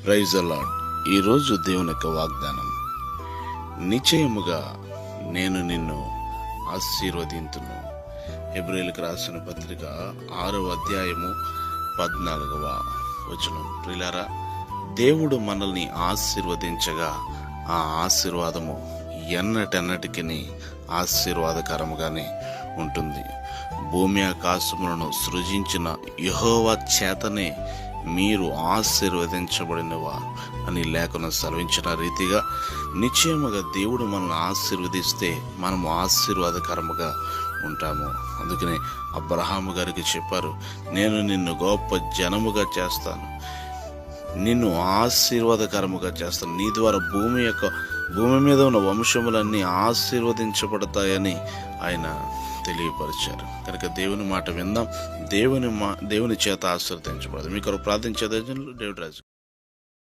Praise the lord. ఈరోజు దేవుని యొక్క వాగ్దానం, నిశ్చయముగా నేను నిన్ను ఆశీర్వదింతును. హెబ్రీయులకు రాసిన పత్రిక 6వ అధ్యాయము 14వ వచనం. ప్రియులారా, దేవుడు మనల్ని ఆశీర్వదించగా ఆ ఆశీర్వాదము ఎన్నటెన్నటికి ఆశీర్వాదకరముగానే ఉంటుంది. భూమి ఆకాశములను సృజించిన యెహోవా చేతనే మీరు ఆశీర్వదించబడినవా అని లేఖనం సెలవించిన రీతిగా నిశ్చయముగా దేవుడు మనల్ని ఆశీర్వదిస్తే మనము ఆశీర్వాదకరముగా ఉంటాము. అందుకనే అబ్రహాము గారికి చెప్పారు, నేను నిన్ను గొప్ప జనముగా చేస్తాను, నిన్ను ఆశీర్వాదకరముగా చేస్తాను, నీ ద్వారా భూమి మీద ఉన్న వంశములన్నీ ఆశీర్వదించబడతాయని ఆయన తెలియపరిచారు. కనుక దేవుని మాట విందాం, దేవుని చేత ఆశీర్వదించబడదు. మీకు ప్రార్థించేది దేవుడు రాజు.